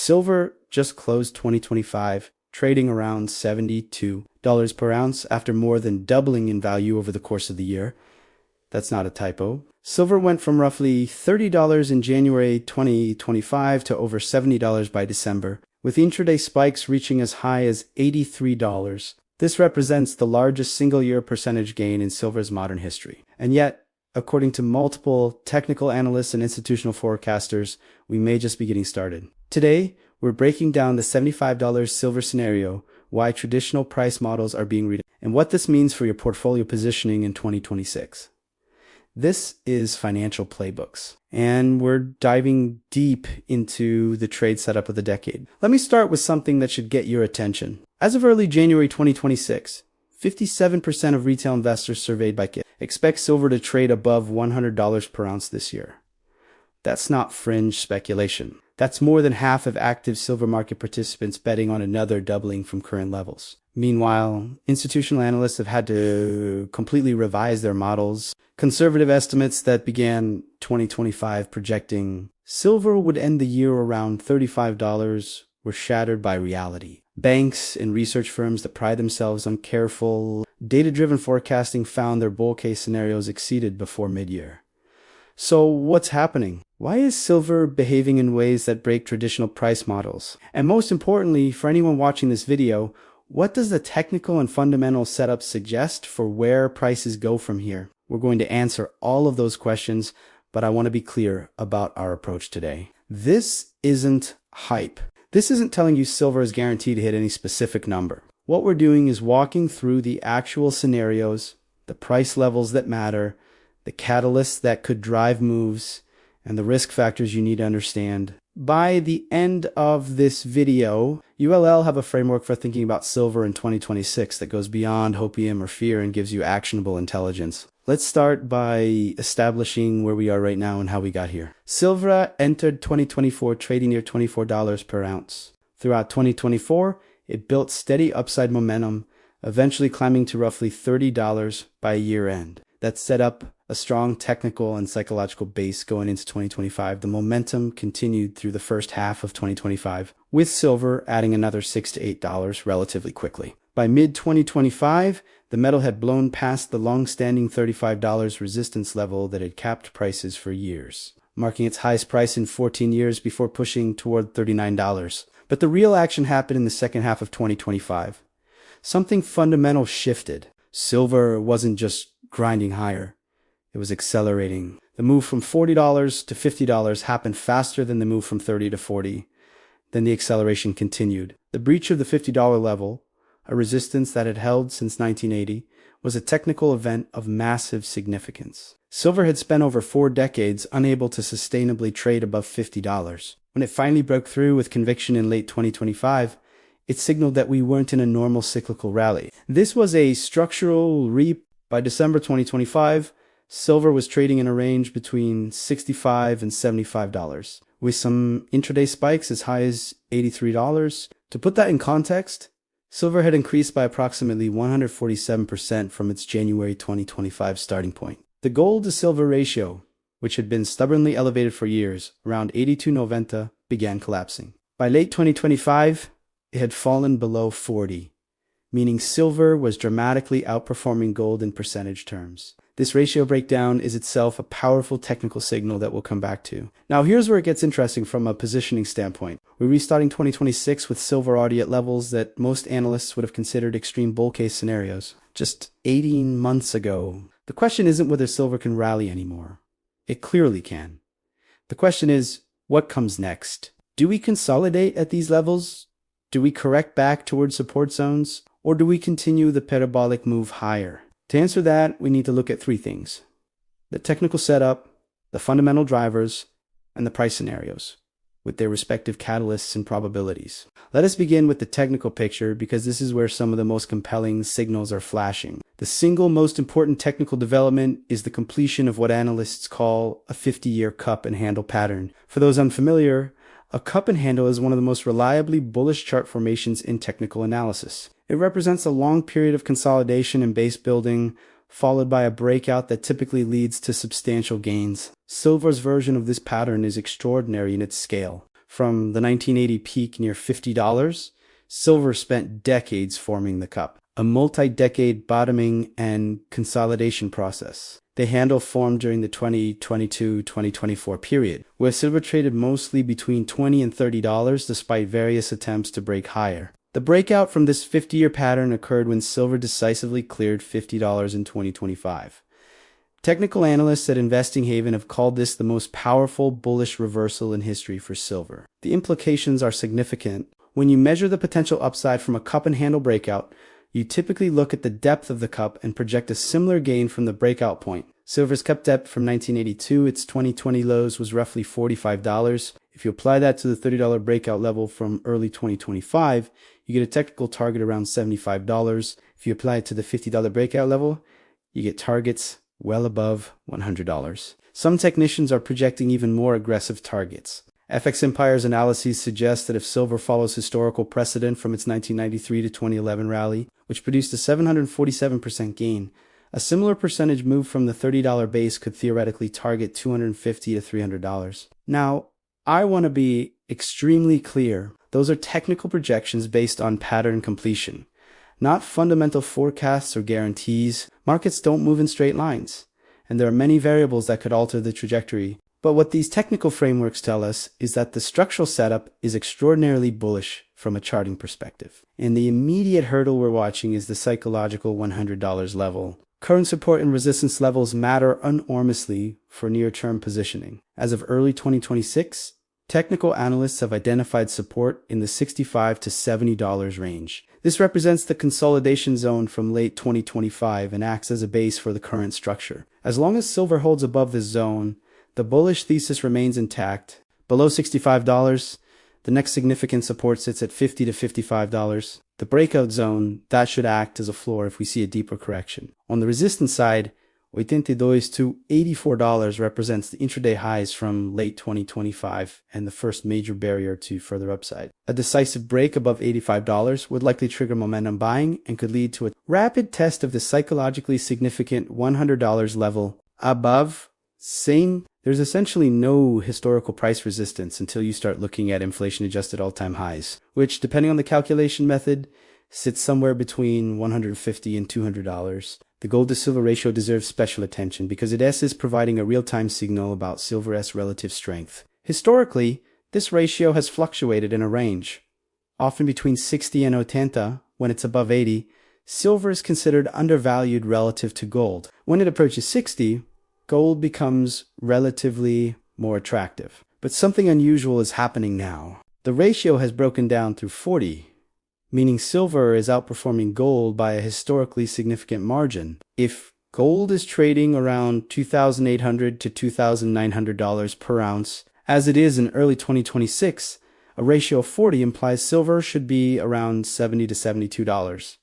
Silver just closed 2025, trading around $72 per ounce after more than doubling in value over the course of the year. That's not a typo. Silver went from roughly $30 in January 2025 to over $70 by December, with intraday spikes reaching as high as $83. This represents the largest single-year percentage gain in silver's modern history. And yet, according to multiple technical analysts and institutional forecasters, we may just be getting started. Today, we're breaking down the $75 silver scenario, why traditional price models are being read, and what this means for your portfolio positioning in 2026. This is Financial Playbooks, and we're diving deep into the trade setup of the decade. Let me start with something that should get your attention. As of early January 2026, 57% of retail investors surveyed by KIT expect silver to trade above $100 per ounce this year. That's not fringe speculation. That's more than half of active silver market participants betting on another doubling from current levels. Meanwhile, institutional analysts have had to completely revise their models. Conservative estimates that began 2025 projecting silver would end the year around $35 were shattered by reality. Banks and research firms that pride themselves on careful, data-driven forecasting found their bull case scenarios exceeded before mid-year. So what's happening? Why is silver behaving in ways that break traditional price models? And most importantly, for anyone watching this video, what does the technical and fundamental setup suggest for where prices go from here? We're going to answer all of those questions, but I want to be clear about our approach today. This isn't hype. This isn't telling you silver is guaranteed to hit any specific number. What we're doing is walking through the actual scenarios, the price levels that matter, the catalysts that could drive moves, and the risk factors you need to understand. By the end of this video, ULL have a framework for thinking about silver in 2026 that goes beyond hopium or fear and gives you actionable intelligence. Let's start by establishing where we are right now and how we got here. Silver entered 2024 trading near $24 per ounce. Throughout 2024, it built steady upside momentum, eventually climbing to roughly $30 by year end. That set up a strong technical and psychological base going into 2025. The momentum continued through the first half of 2025, with silver adding another $6 to $8 relatively quickly. By mid-2025, the metal had blown past the long-standing $35 resistance level that had capped prices for years, marking its highest price in 14 years before pushing toward $39. But the real action happened in the second half of 2025. Something fundamental shifted. Silver wasn't just grinding higher. It was accelerating. The move from $40 to $50 happened faster than the move from $30 to $40. Then the acceleration continued. The breach of the $50 level, a resistance that had held since 1980, was a technical event of massive significance. Silver had spent over 4 decades unable to sustainably trade above $50. When it finally broke through with conviction in late 2025, it signaled that we weren't in a normal cyclical rally. This was a structural By December 2025, silver was trading in a range between $65 and $75, with some intraday spikes as high as $83. To put that in context, silver had increased by approximately 147% from its January 2025 starting point. The gold to silver ratio, which had been stubbornly elevated for years, around 80-90, began collapsing. By late 2025, it had fallen below 40, meaning silver was dramatically outperforming gold in percentage terms. This ratio breakdown is itself a powerful technical signal that we'll come back to. Now here's where it gets interesting from a positioning standpoint. We're restarting 2026 with silver already at levels that most analysts would have considered extreme bull case scenarios just 18 months ago. The question isn't whether silver can rally anymore. It clearly can. The question is, what comes next? Do we consolidate at these levels? Do we correct back towards support zones? Or do we continue the parabolic move higher? To answer that, we need to look at 3 things: the technical setup, the fundamental drivers, and the price scenarios, with their respective catalysts and probabilities. Let us begin with the technical picture because this is where some of the most compelling signals are flashing. The single most important technical development is the completion of what analysts call a 50-year cup and handle pattern. For those unfamiliar, a cup and handle is one of the most reliably bullish chart formations in technical analysis. It represents a long period of consolidation and base building, followed by a breakout that typically leads to substantial gains. Silver's version of this pattern is extraordinary in its scale. From the 1980 peak near $50, silver spent decades forming the cup, a multi-decade bottoming and consolidation process. The handle formed during the 2022-2024 period, where silver traded mostly between $20 and $30 despite various attempts to break higher. The breakout from this 50-year pattern occurred when silver decisively cleared $50 in 2025. Technical analysts at Investing Haven have called this the most powerful bullish reversal in history for silver. The implications are significant. When you measure the potential upside from a cup and handle breakout, you typically look at the depth of the cup and project a similar gain from the breakout point. Silver's cup depth from 1982, its 2020 lows, was roughly $45. If you apply that to the $30 breakout level from early 2025, you get a technical target around $75. If you apply it to the $50 breakout level, you get targets well above $100. Some technicians are projecting even more aggressive targets. FX Empire's analyses suggest that if silver follows historical precedent from its 1993 to 2011 rally, which produced a 747% gain, a similar percentage move from the $30 base could theoretically target $250 to $300. Now, I want to be extremely clear. Those are technical projections based on pattern completion, not fundamental forecasts or guarantees. Markets don't move in straight lines, and there are many variables that could alter the trajectory. But what these technical frameworks tell us is that the structural setup is extraordinarily bullish from a charting perspective. And the immediate hurdle we're watching is the psychological $100 level. Current support and resistance levels matter enormously for near-term positioning. As of early 2026, technical analysts have identified support in the $65 to $70 range. This represents the consolidation zone from late 2025 and acts as a base for the current structure. As long as silver holds above this zone, the bullish thesis remains intact. Below $65, the next significant support sits at $50 to $55. The breakout zone, that should act as a floor if we see a deeper correction. On the resistance side, $82 to $84 represents the intraday highs from late 2025 and the first major barrier to further upside. A decisive break above $85 would likely trigger momentum buying and could lead to a rapid test of the psychologically significant $100 level. Above, same. There's essentially no historical price resistance until you start looking at inflation-adjusted all-time highs, which, depending on the calculation method, sits somewhere between $150 and $200. The gold to silver ratio deserves special attention because it is providing a real-time signal about silver's relative strength. Historically, this ratio has fluctuated in a range, often between 60 and 80. When it's above 80, silver is considered undervalued relative to gold. When it approaches 60, gold becomes relatively more attractive. But something unusual is happening now. The ratio has broken down through 40, meaning silver is outperforming gold by a historically significant margin. If gold is trading around $2,800 to $2,900 per ounce, as it is in early 2026, a ratio of 40 implies silver should be around $70 to $72,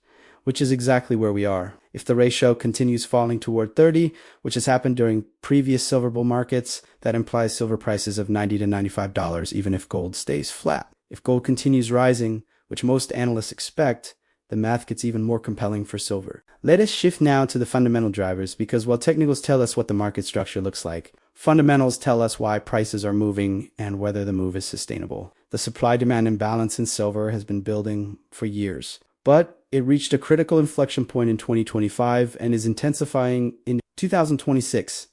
which is exactly where we are. If the ratio continues falling toward 30, which has happened during previous silver bull markets, that implies silver prices of $90 to $95, even if gold stays flat. If gold continues rising, which most analysts expect, the math gets even more compelling for silver. Let us shift now to the fundamental drivers, because while technicals tell us what the market structure looks like, fundamentals tell us why prices are moving and whether the move is sustainable. The supply-demand imbalance in silver has been building for years, but it reached a critical inflection point in 2025 and is intensifying in 2026.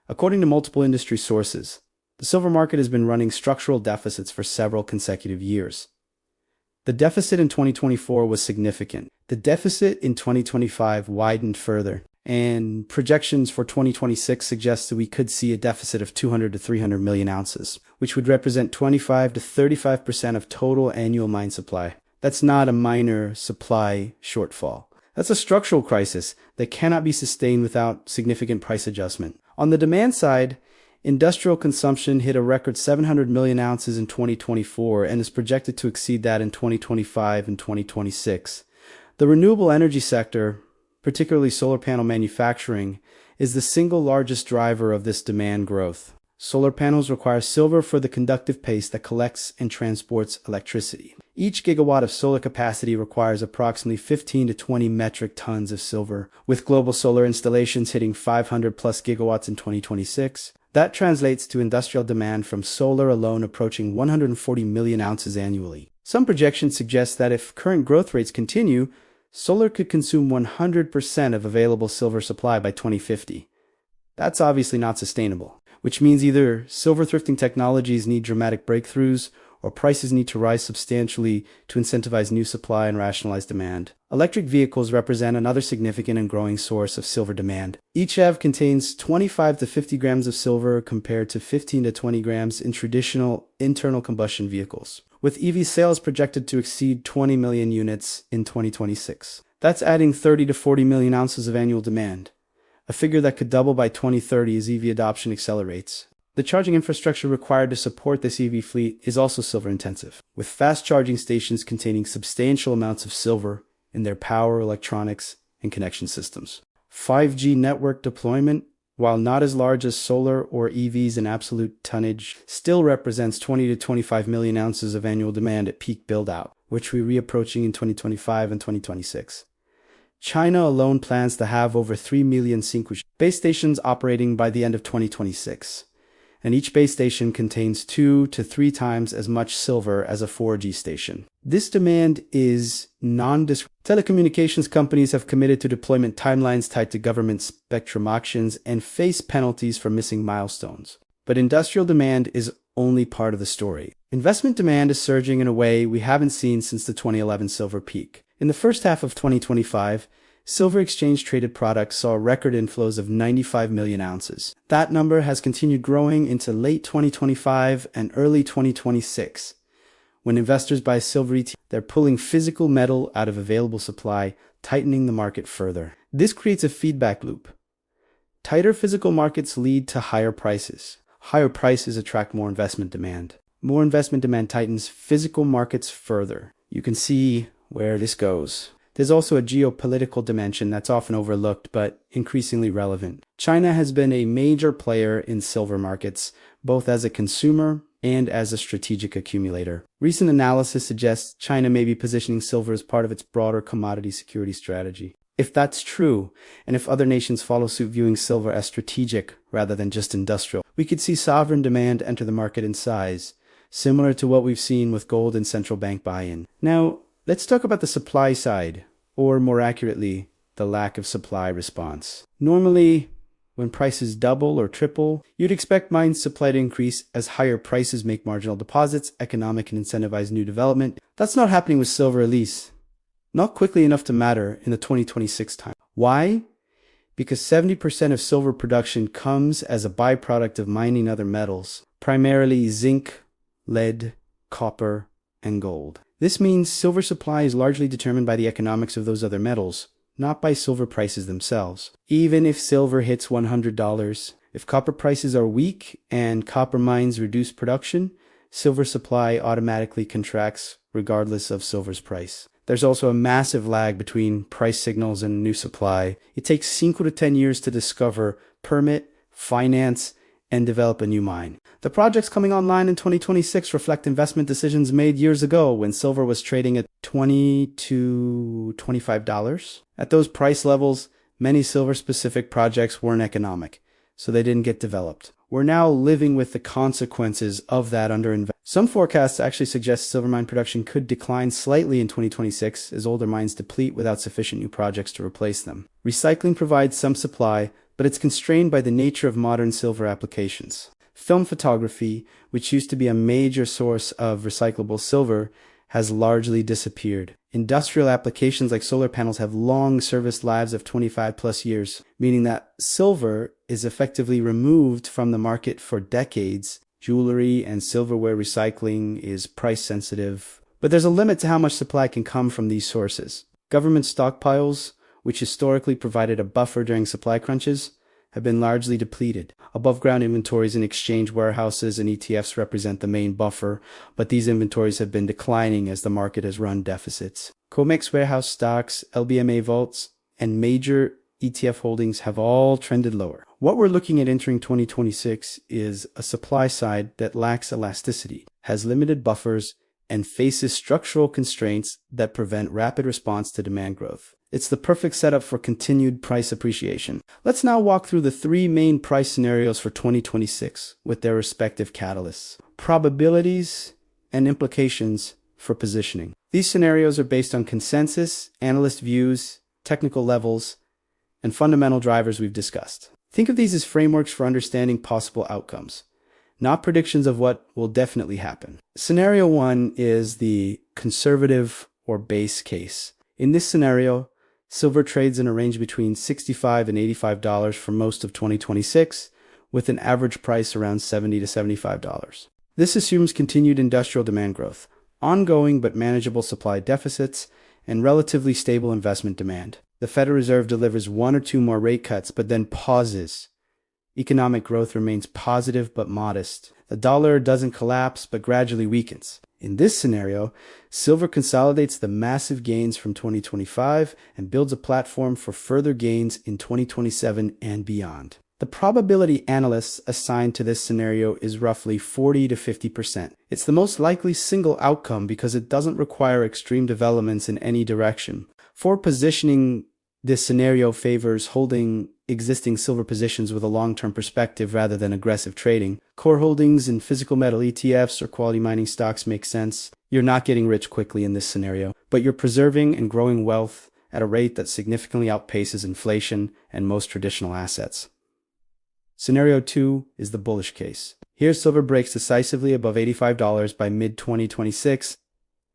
According to multiple industry sources, the silver market has been running structural deficits for several consecutive years. The deficit in 2024 was significant. The deficit in 2025 widened further, and projections for 2026 suggest that we could see a deficit of 200 to 300 million ounces, which would represent 25 to 35% of total annual mine supply. That's not a minor supply shortfall. That's a structural crisis that cannot be sustained without significant price adjustment. On the demand side, industrial consumption hit a record 700 million ounces in 2024 and is projected to exceed that in 2025 and 2026. The renewable energy sector, particularly solar panel manufacturing, is the single largest driver of this demand growth. Solar panels require silver for the conductive paste that collects and transports electricity. Each gigawatt of solar capacity requires approximately 15 to 20 metric tons of silver, with global solar installations hitting 500 plus gigawatts in 2026. That translates to industrial demand from solar alone approaching 140 million ounces annually. Some projections suggest that if current growth rates continue, solar could consume 100% of available silver supply by 2050. That's obviously not sustainable, which means either silver thrifting technologies need dramatic breakthroughs or prices need to rise substantially to incentivize new supply and rationalize demand. Electric vehicles represent another significant and growing source of silver demand. Each EV contains 25 to 50 grams of silver compared to 15 to 20 grams in traditional internal combustion vehicles, with EV sales projected to exceed 20 million units in 2026. That's adding 30 to 40 million ounces of annual demand, a figure that could double by 2030 as EV adoption accelerates. The charging infrastructure required to support this EV fleet is also silver intensive, with fast charging stations containing substantial amounts of silver in their power, electronics, and connection systems. 5G network deployment, while not as large as solar or EVs in absolute tonnage, still represents 20 to 25 million ounces of annual demand at peak build-out, which we're reapproaching in 2025 and 2026. China alone plans to have over 3 million Sync base stations operating by the end of 2026. And each base station contains 2 to 3 times as much silver as a 4G station. This demand is non-discretionary. Telecommunications companies have committed to deployment timelines tied to government spectrum auctions and face penalties for missing milestones. But industrial demand is only part of the story. Investment demand is surging in a way we haven't seen since the 2011 silver peak. In the first half of 2025, silver exchange-traded products saw record inflows of 95 million ounces. That number has continued growing into late 2025 and early 2026. When investors buy silver ETFs, they're pulling physical metal out of available supply, tightening the market further. This creates a feedback loop. Tighter physical markets lead to higher prices. Higher prices attract more investment demand. More investment demand tightens physical markets further. You can see where this goes. There's also a geopolitical dimension that's often overlooked but increasingly relevant. China has been a major player in silver markets, both as a consumer and as a strategic accumulator. Recent analysis suggests China may be positioning silver as part of its broader commodity security strategy. If that's true, and if other nations follow suit viewing silver as strategic rather than just industrial, we could see sovereign demand enter the market in size, similar to what we've seen with gold and central bank buy-in. Now, let's talk about the supply side, or more accurately, the lack of supply response. Normally, when prices double or triple, you'd expect mine supply to increase as higher prices make marginal deposits economic and incentivize new development. That's not happening with silver, at least not quickly enough to matter in the 2026 time. Why? Because 70% of silver production comes as a byproduct of mining other metals, primarily zinc, lead, copper, and gold. This means silver supply is largely determined by the economics of those other metals, not by silver prices themselves. Even if silver hits $100, if copper prices are weak and copper mines reduce production, silver supply automatically contracts regardless of silver's price. There's also a massive lag between price signals and new supply. It takes 5 to 10 years to discover, permit, finance, and develop a new mine. The projects coming online in 2026 reflect investment decisions made years ago when silver was trading at $20 to $25. At those price levels, many silver-specific projects weren't economic, so they didn't get developed. We're now living with the consequences of that underinvestment. Some forecasts actually suggest silver mine production could decline slightly in 2026 as older mines deplete without sufficient new projects to replace them. Recycling provides some supply, but it's constrained by the nature of modern silver applications. Film photography, which used to be a major source of recyclable silver, has largely disappeared. Industrial applications like solar panels have long service lives of 25 plus years, meaning that silver is effectively removed from the market for decades. Jewelry and silverware recycling is price sensitive, but there's a limit to how much supply can come from these sources. Government stockpiles, which historically provided a buffer during supply crunches, have been largely depleted. Above-ground inventories in exchange warehouses and ETFs represent the main buffer, but these inventories have been declining as the market has run deficits. COMEX warehouse stocks, LBMA vaults, and major ETF holdings have all trended lower. What we're looking at entering 2026 is a supply side that lacks elasticity, has limited buffers, and faces structural constraints that prevent rapid response to demand growth. It's the perfect setup for continued price appreciation. Let's now walk through the three main price scenarios for 2026 with their respective catalysts, probabilities, and implications for positioning. These scenarios are based on consensus, analyst views, technical levels, and fundamental drivers we've discussed. Think of these as frameworks for understanding possible outcomes, not predictions of what will definitely happen. Scenario 1 is the conservative or base case. In this scenario, silver trades in a range between $65 and $85 for most of 2026, with an average price around $70 to $75. This assumes continued industrial demand growth, ongoing but manageable supply deficits, and relatively stable investment demand. The Federal Reserve delivers one or two more rate cuts, but then pauses. Economic growth remains positive but modest. The dollar doesn't collapse, but gradually weakens. In this scenario, silver consolidates the massive gains from 2025 and builds a platform for further gains in 2027 and beyond. The probability analysts assigned to this scenario is roughly 40 to 50%. It's the most likely single outcome because it doesn't require extreme developments in any direction. For positioning, this scenario favors holding existing silver positions with a long-term perspective rather than aggressive trading. Core holdings in physical metal ETFs or quality mining stocks make sense. You're not getting rich quickly in this scenario, but you're preserving and growing wealth at a rate that significantly outpaces inflation and most traditional assets. Scenario 2 is the bullish case. Here, silver breaks decisively above $85 by mid-2026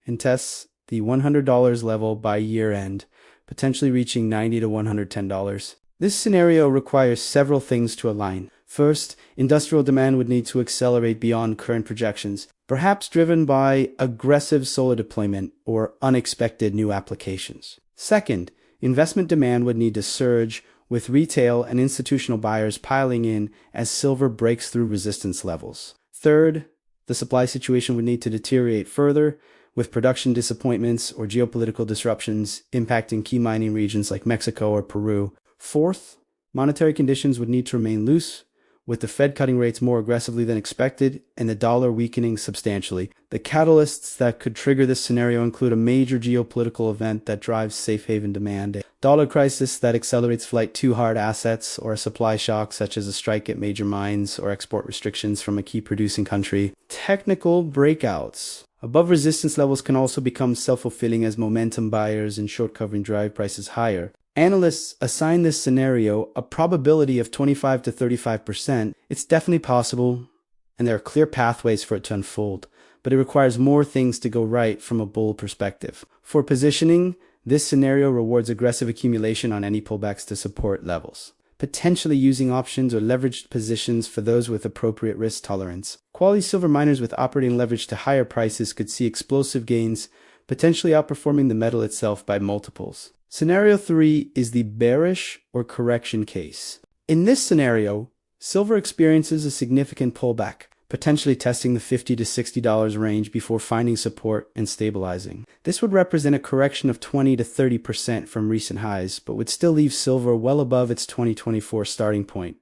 and tests the $100 level by year-end, potentially reaching $90 to $110. This scenario requires several things to align. First, industrial demand would need to accelerate beyond current projections, perhaps driven by aggressive solar deployment or unexpected new applications. Second, investment demand would need to surge, with retail and institutional buyers piling in as silver breaks through resistance levels. Third, the supply situation would need to deteriorate further, with production disappointments or geopolitical disruptions impacting key mining regions like Mexico or Peru. Fourth, monetary conditions would need to remain loose, with the Fed cutting rates more aggressively than expected and the dollar weakening substantially. The catalysts that could trigger this scenario include a major geopolitical event that drives safe haven demand, a dollar crisis that accelerates flight to hard assets, or a supply shock such as a strike at major mines or export restrictions from a key producing country. Technical breakouts. Above resistance levels can also become self-fulfilling as momentum buyers and short covering drive prices higher. Analysts assign this scenario a probability of 25 to 35%. It's definitely possible, and there are clear pathways for it to unfold, but it requires more things to go right from a bull perspective. For positioning, this scenario rewards aggressive accumulation on any pullbacks to support levels, potentially using options or leveraged positions for those with appropriate risk tolerance. Quality silver miners with operating leverage to higher prices could see explosive gains, potentially outperforming the metal itself by multiples. Scenario 3 is the bearish or correction case. In this scenario, silver experiences a significant pullback, potentially testing the $50 to $60 range before finding support and stabilizing. This would represent a correction of 20 to 30% from recent highs, but would still leave silver well above its 2024 starting point.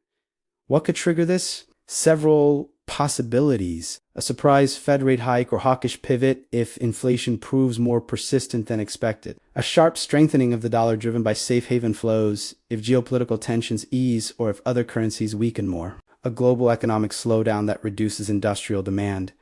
What could trigger this? Several possibilities. A surprise Fed rate hike or hawkish pivot if inflation proves more persistent than expected. A sharp strengthening of the dollar driven by safe haven flows if geopolitical tensions ease or if other currencies weaken more. A global economic slowdown that reduces industrial demand,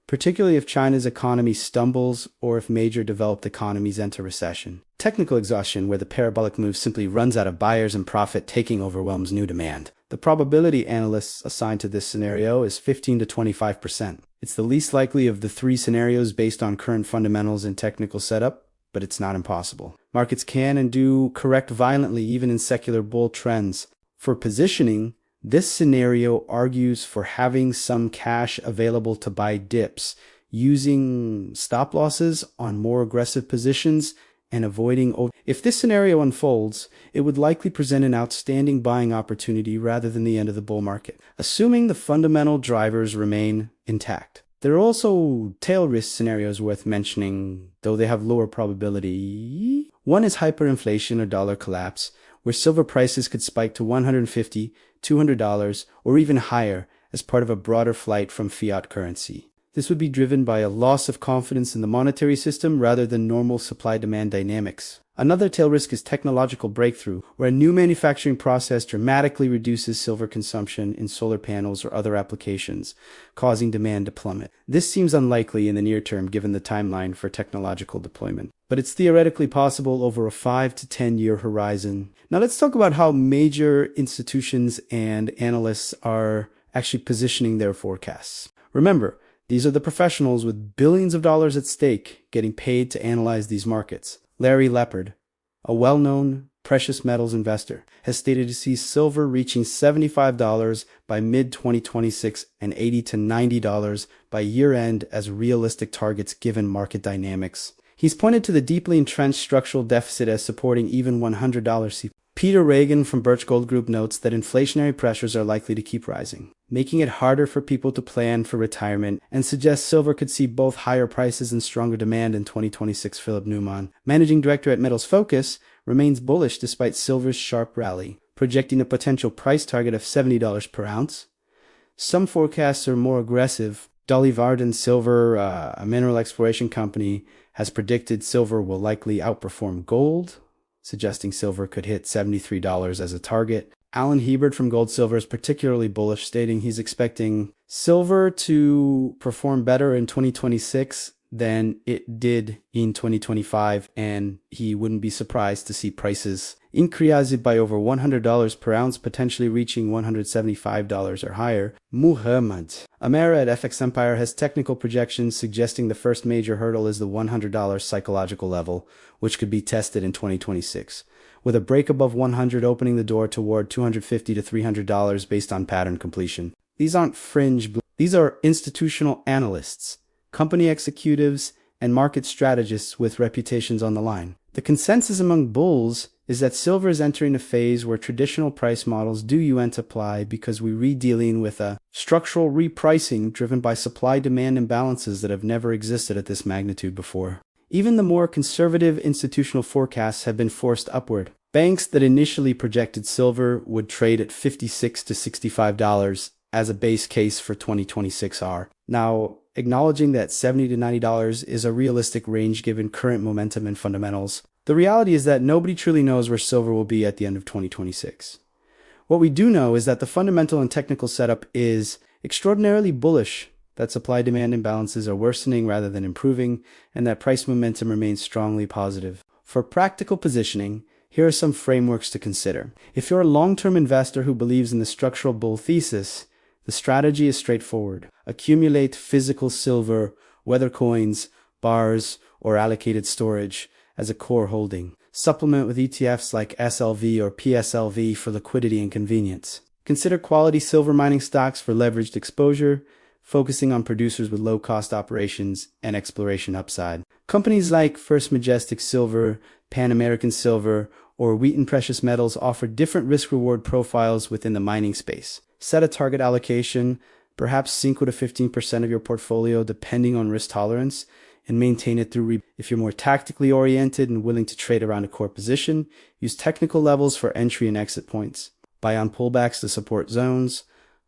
particularly if China's economy stumbles or if major developed economies enter recession. Technical exhaustion, where the parabolic move simply runs out of buyers and profit taking overwhelms new demand. The probability analysts assigned to this scenario is 15 to 25%. It's the least likely of the three scenarios based on current fundamentals and technical setup, but it's not impossible. Markets can and do correct violently even in secular bull trends. For positioning, this scenario argues for having some cash available to buy dips, using stop losses on more aggressive positions and avoiding. If this scenario unfolds, it would likely present an outstanding buying opportunity rather than the end of the bull market, assuming the fundamental drivers remain intact. There are also tail risk scenarios worth mentioning, though they have lower probability. One is hyperinflation or dollar collapse, where silver prices could spike to $150, $200, or even higher as part of a broader flight from fiat currency. This would be driven by a loss of confidence in the monetary system rather than normal supply-demand dynamics. Another tail risk is technological breakthrough, where a new manufacturing process dramatically reduces silver consumption in solar panels or other applications, causing demand to plummet. This seems unlikely in the near term given the timeline for technological deployment, but it's theoretically possible over a 5 to 10 year horizon. Now let's talk about how major institutions and analysts are actually positioning their forecasts. Remember, these are the professionals with billions of dollars at stake getting paid to analyze these markets. Larry Lepard, a well-known precious metals investor, has stated to see silver reaching $75 by mid-2026 and $80 to $90 by year-end as realistic targets given market dynamics. He's pointed to the deeply entrenched structural deficit as supporting even $100. Peter Reagan from Birch Gold Group notes that inflationary pressures are likely to keep rising, making it harder for people to plan for retirement, and suggests silver could see both higher prices and stronger demand in 2026. Philip Newman, managing director at Metals Focus, remains bullish despite silver's sharp rally, projecting a potential price target of $70 per ounce. Some forecasts are more aggressive. Dolly Varden Silver, a mineral exploration company, has predicted silver will likely outperform gold, suggesting silver could hit $73 as a target. Alan Hebert from Gold Silver is particularly bullish, stating he's expecting silver to perform better in 2026 than it did in 2025, and he wouldn't be surprised to see prices increase by over $100 per ounce, potentially reaching $175 or higher. Muhammad Amara at FX Empire has technical projections suggesting the first major hurdle is the $100 psychological level, which could be tested in 2026, with a break above 100 opening the door toward $250 to $300 based on pattern completion. These aren't fringe, these are institutional analysts, company executives, and market strategists with reputations on the line. The consensus among bulls is that silver is entering a phase where traditional price models do apply because we're dealing with a structural repricing driven by supply-demand imbalances that have never existed at this magnitude before. Even the more conservative institutional forecasts have been forced upward. Banks that initially projected silver would trade at $56 to $65 as a base case for 2026 are now acknowledging that $70 to $90 is a realistic range given current momentum and fundamentals. The reality is that nobody truly knows where silver will be at the end of 2026. What we do know is that the fundamental and technical setup is extraordinarily bullish, that supply-demand imbalances are worsening rather than improving, and that price momentum remains strongly positive. For practical positioning, here are some frameworks to consider. If you're a long-term investor who believes in the structural bull thesis, the strategy is straightforward. Accumulate physical silver, weather coins, bars, or allocated storage as a core holding. Supplement with ETFs like SLV or PSLV for liquidity and convenience. Consider quality silver mining stocks for leveraged exposure, focusing on producers with low-cost operations and exploration upside. Companies like First Majestic Silver, Pan American Silver, or Wheaton Precious Metals offer different risk-reward profiles within the mining space. Set a target allocation, perhaps 5 to 15% of your portfolio depending on risk tolerance, and maintain it through. If you're more tactically oriented and willing to trade around a core position, use technical levels for entry and exit points. Buy on pullbacks to support zones,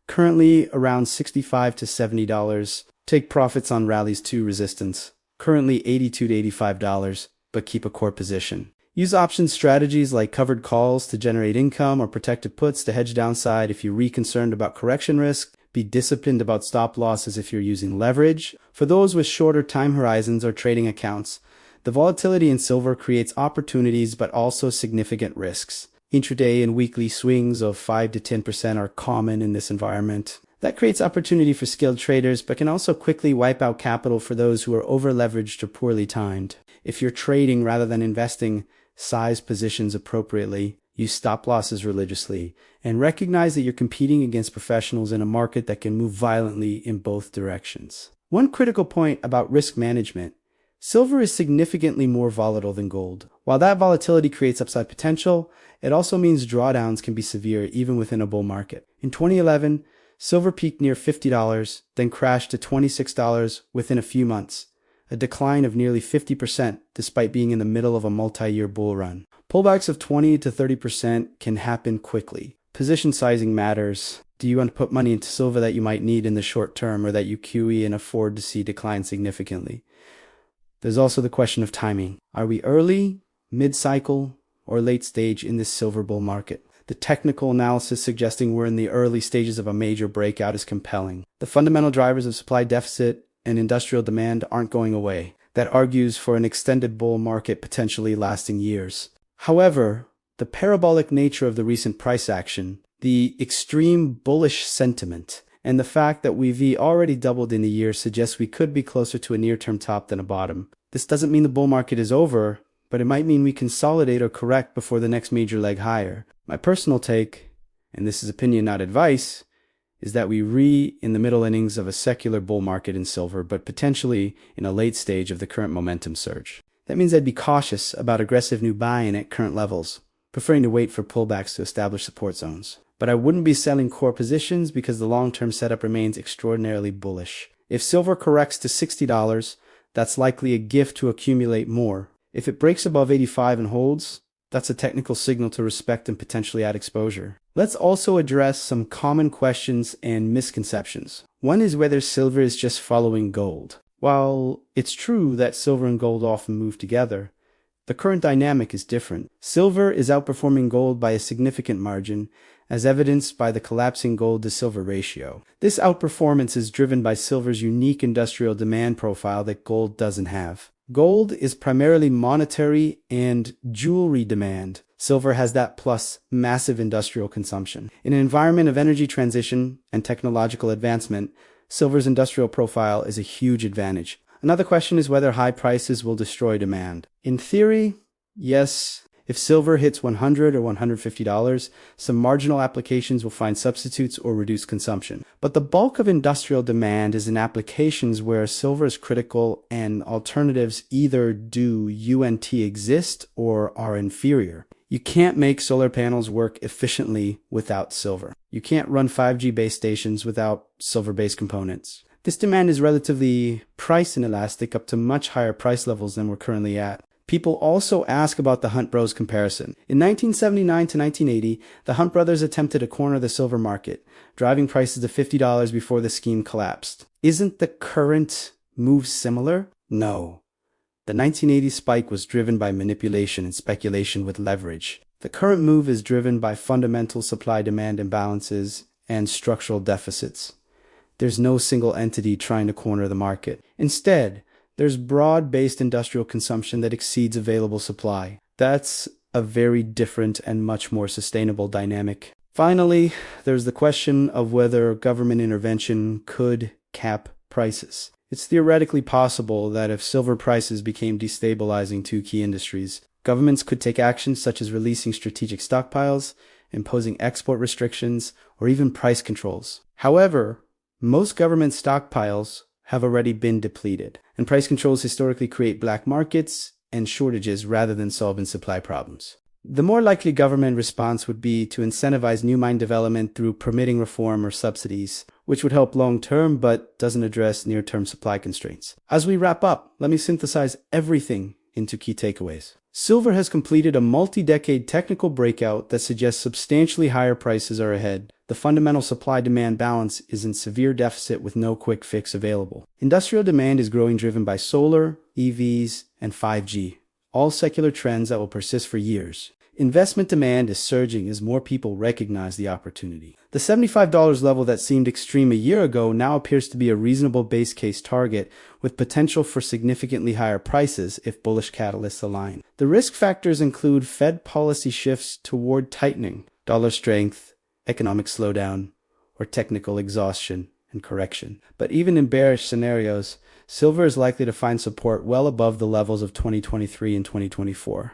currently around $65 to $70. Take profits on rallies to resistance, currently $82 to $85, but keep a core position. Use option strategies like covered calls to generate income or protected puts to hedge downside if you're concerned about correction risk. Be disciplined about stop losses if you're using leverage. For those with shorter time horizons or trading accounts, the volatility in silver creates opportunities but also significant risks. Intraday and weekly swings of 5 to 10% are common in this environment. That creates opportunity for skilled traders but can also quickly wipe out capital for those who are over-leveraged or poorly timed. If you're trading rather than investing, size positions appropriately, use stop losses religiously, and recognize that you're competing against professionals in a market that can move violently in both directions. One critical point about risk management: silver is significantly more volatile than gold. While that volatility creates upside potential, it also means drawdowns can be severe even within a bull market. In 2011, silver peaked near $50, then crashed to $26 within a few months, a decline of nearly 50% despite being in the middle of a multi-year bull run. Pullbacks of 20 to 30% can happen quickly. Position sizing matters. Do you want to put money into silver that you might need in the short term or that you QE and afford to see decline significantly? There's also the question of timing. Are we early, mid-cycle, or late stage in this silver bull market? The technical analysis suggesting we're in the early stages of a major breakout is compelling. The fundamental drivers of supply deficit and industrial demand aren't going away. That argues for an extended bull market potentially lasting years. However, the parabolic nature of the recent price action, the extreme bullish sentiment, and the fact that we've already doubled in a year suggests we could be closer to a near-term top than a bottom. This doesn't mean the bull market is over, but it might mean we consolidate or correct before the next major leg higher. My personal take, and this is opinion not advice, is that we're in the middle innings of a secular bull market in silver, but potentially in a late stage of the current momentum surge. That means I'd be cautious about aggressive new buying at current levels, preferring to wait for pullbacks to establish support zones. But I wouldn't be selling core positions because the long-term setup remains extraordinarily bullish. If silver corrects to $60, that's likely a gift to accumulate more. If it breaks above 85 and holds, that's a technical signal to respect and potentially add exposure. Let's also address some common questions and misconceptions. One is whether silver is just following gold. While it's true that silver and gold often move together, the current dynamic is different. Silver is outperforming gold by a significant margin, as evidenced by the collapsing gold to silver ratio. This outperformance is driven by silver's unique industrial demand profile that gold doesn't have. Gold is primarily monetary and jewelry demand. Silver has that plus massive industrial consumption. In an environment of energy transition and technological advancement, silver's industrial profile is a huge advantage. Another question is whether high prices will destroy demand. In theory, yes. If silver hits $100 or $150, some marginal applications will find substitutes or reduce consumption. But the bulk of industrial demand is in applications where silver is critical and alternatives either do UNT exist or are inferior. You can't make solar panels work efficiently without silver. You can't run 5G base stations without silver-based components. This demand is relatively price inelastic up to much higher price levels than we're currently at. People also ask about the Hunt Bros comparison. In 1979 to 1980, the Hunt brothers attempted to corner the silver market, driving prices to $50 before the scheme collapsed. Isn't the current move similar? No. The 1980 spike was driven by manipulation and speculation with leverage. The current move is driven by fundamental supply-demand imbalances and structural deficits. There's no single entity trying to corner the market. Instead, there's broad-based industrial consumption that exceeds available supply. That's a very different and much more sustainable dynamic. Finally, there's the question of whether government intervention could cap prices. It's theoretically possible that if silver prices became destabilizing to key industries, governments could take actions such as releasing strategic stockpiles, imposing export restrictions, or even price controls. However, most government stockpiles have already been depleted, and price controls historically create black markets and shortages rather than solving supply problems. The more likely government response would be to incentivize new mine development through permitting reform or subsidies, which would help long-term but doesn't address near-term supply constraints. As we wrap up, let me synthesize everything into key takeaways. Silver has completed a multi-decade technical breakout that suggests substantially higher prices are ahead. The fundamental supply-demand balance is in severe deficit with no quick fix available. Industrial demand is growing, driven by solar, EVs, and 5G, all secular trends that will persist for years. Investment demand is surging as more people recognize the opportunity. The $75 level that seemed extreme a year ago now appears to be a reasonable base case target, with potential for significantly higher prices if bullish catalysts align. The risk factors include Fed policy shifts toward tightening, dollar strength, economic slowdown, or technical exhaustion and correction. But even in bearish scenarios, silver is likely to find support well above the levels of 2023 and 2024.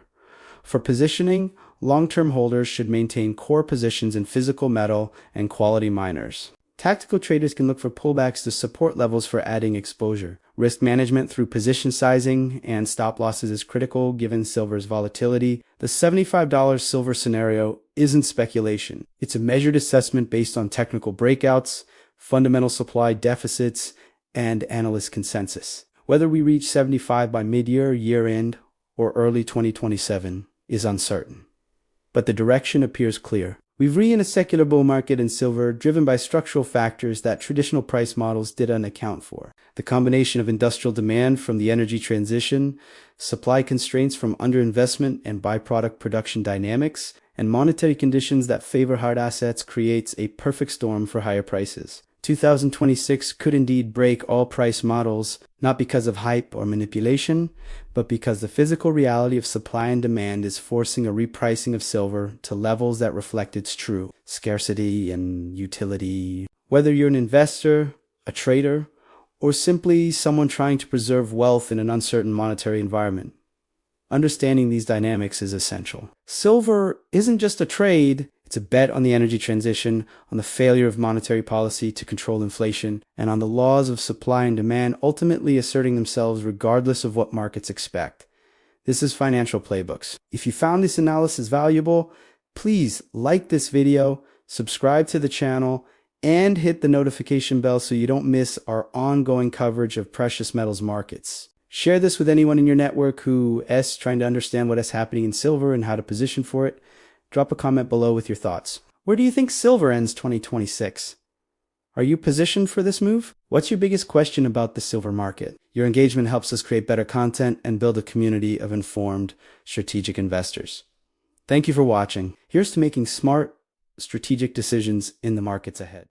For positioning, long-term holders should maintain core positions in physical metal and quality miners. Tactical traders can look for pullbacks to support levels for adding exposure. Risk management through position sizing and stop losses is critical given silver's volatility. The $75 silver scenario isn't speculation. It's a measured assessment based on technical breakouts, fundamental supply deficits, and analyst consensus. Whether we reach 75 by mid-year, year-end, or early 2027 is uncertain. But the direction appears clear. We've in a secular bull market in silver driven by structural factors that traditional price models didn't account for. The combination of industrial demand from the energy transition, supply constraints from underinvestment and byproduct production dynamics, and monetary conditions that favor hard assets creates a perfect storm for higher prices. 2026 could indeed break all price models, not because of hype or manipulation, but because the physical reality of supply and demand is forcing a repricing of silver to levels that reflect its true scarcity and utility. Whether you're an investor, a trader, or simply someone trying to preserve wealth in an uncertain monetary environment, understanding these dynamics is essential. Silver isn't just a trade, it's a bet on the energy transition, on the failure of monetary policy to control inflation, and on the laws of supply and demand ultimately asserting themselves regardless of what markets expect. This is Financial Playbooks. If you found this analysis valuable, please like this video, subscribe to the channel, and hit the notification bell so you don't miss our ongoing coverage of precious metals markets. Share this with anyone in your network who is trying to understand what is happening in silver and how to position for it. Drop a comment below with your thoughts. Where do you think silver ends 2026? Are you positioned for this move? What's your biggest question about the silver market? Your engagement helps us create better content and build a community of informed, strategic investors. Thank you for watching. Here's to making smart, strategic decisions in the markets ahead.